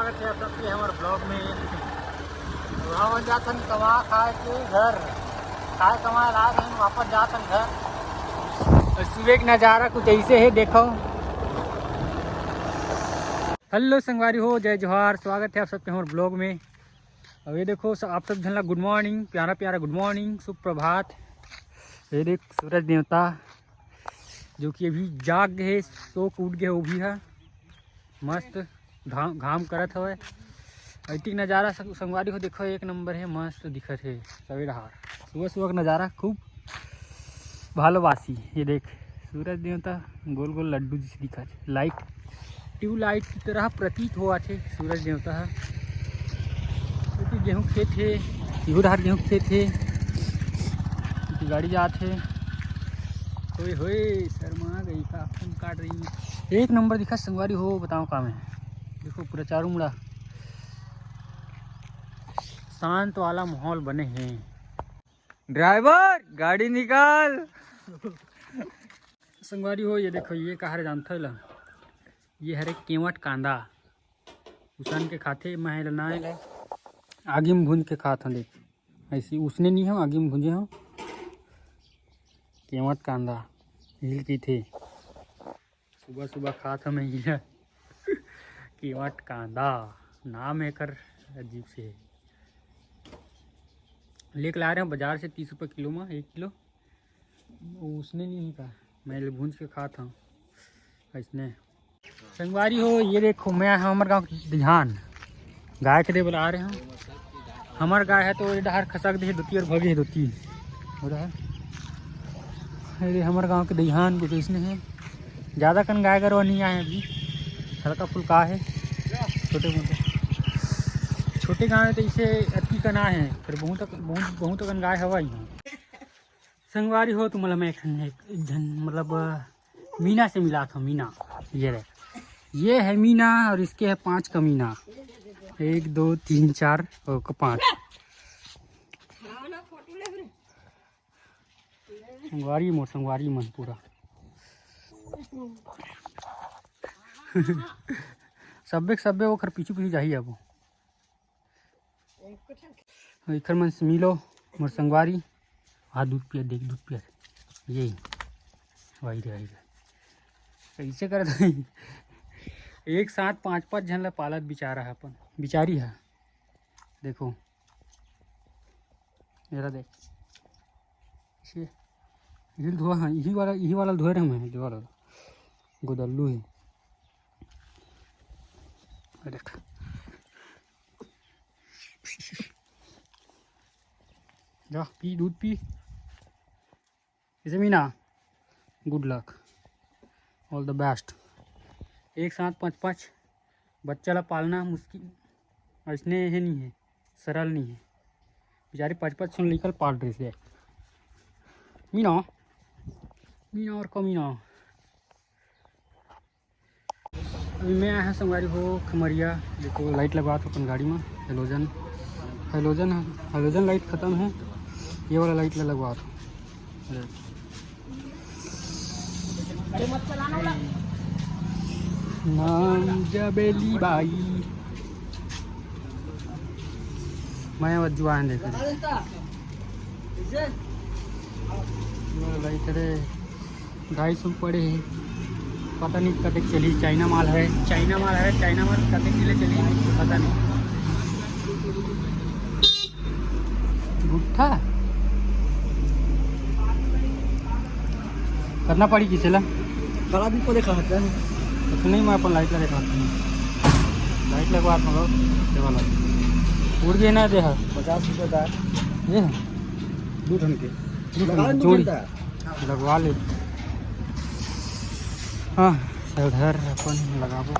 स्वागत है आप सबके हमारे ब्लॉग में। वहाँ जातन कमा खाए के घर खाए कमाए ला रहे हैं, वापस जातन घर। और सुबह का नज़ारा कुछ ऐसे है, देखो। हेलो संगवारी हो, जय जोहार, स्वागत है आप सबके हमारे ब्लॉग में। अब ये देखो आप सब झनला गुड मॉर्निंग, प्यारा प्यारा गुड मॉर्निंग, सुप्रभात। ये देख सूरज देवता जो कि अभी जाग गए, सो कूट गए, वो भी है मस्त घाम करत हवे। ऐतिक नज़ारा संगवारी हो देखो, एक नंबर है, मस्त दिखत है सवेरा सुबह सुबह का नज़ारा खूब भालोबासी। ये देख सूरज देवता गोल गोल लड्डू जैसे दिखत, लाइट ट्यूबलाइट की तरह प्रतीत हुआ थे सूरज देवता है। क्योंकि गेहूँ खेत है, इधर गेहूँ खेत है, गाड़ी जाते होए होए शर्मा गई का फोन काट रही है। एक नंबर दिखा संगवारी हो, बताओ काम है। देखो पूरा चारों मुड़ा शांत वाला माहौल बने हैं। ड्राइवर गाड़ी निकाल। संगवारी हो ये देखो, ये कहा जानते ला, ये हरे केवट कांदा उसन के खाते महल ना आगे में भून के खात हूँ। देख ऐसी उसने नहीं हो, आगे में भूंजे हो केवट कांदा हिल की थे। सुबह सुबह खात हमें ये केवट कांदा, नाम है कर अजीब से है। लेकर ला रहे हैं बाजार से 30 रुपये किलो में 1 किलो। उसने नहीं कहा, मैं भूंज के खाता हूँ ऐसने। संगवारी हो ये देखो, मैं हमारे गाँव की ध्यान गाय के दे बुला रहे हैं। हमार गाय है तो इधर खसक दे धोती और भगे धोती उधर। अरे हमारे गांव के दहिहान कुछ इसने है, ज़्यादा कन गाय गरवा नहीं आए अभी, हल्का फुल्का है, छोटे मोटे छोटे गाँव में तो इसे अति कना है, फिर बहुत कन गाय हवा यहाँ। संगवारी हो तो मतलब मैं एक मतलब मीना से मिला था। मीना ये है मीना, और इसके है 5 कमीना, 1 2 3 4 और 5। संगवारी मोर संगवारी मन पूरा सब्बे वो खर पीछू पीछू जाही। अब इखर मन से मिलो मोर संगवारी। हाँ दूध पिया, देख दूध पिया, यही वही रही कैसे कर एक साथ 5-5 जन ला पालत बिचारा है, अपन बिचारी है। देखो मेरा देख यही धोआ है, यही वाला धोए रहे हैं, जो वाला गोदल्लू है। देख जा पी, दूध पी। इसे Meena good luck, all the best. एक साथ 5-5 बच्चा ला पालना मुश्किल ऐसने है, नहीं है सरल नहीं है। बेचारे 5-5 सुन लेकर पाल रहे थे। मीना मीना और कमीना। अभी मैं आया संगवारी हो खमरिया। देखो लाइट लगवा तो अपन गाड़ी में, हेलोजन लाइट ख़त्म है, ये वाला लाइट लगवा दो। नाम जबेली बाई मैं वजुआन देख लाइट रे 250 पड़े है, पता नहीं कतक चली। चाइना माल है, चाइना माल कतक किले चली पता नहीं। गुट्ठा करना पड़ी किसे ला कला भी को देखा है तो नहीं। मैं अपन लाइट लगा दिखाता हूँ, लाइट लगवा वाला उड़ गए ना दे 50 रुपये का ये है, 2 ढंग के जोड़ी लगवा ले। हाँ उधर अपन लगाबो।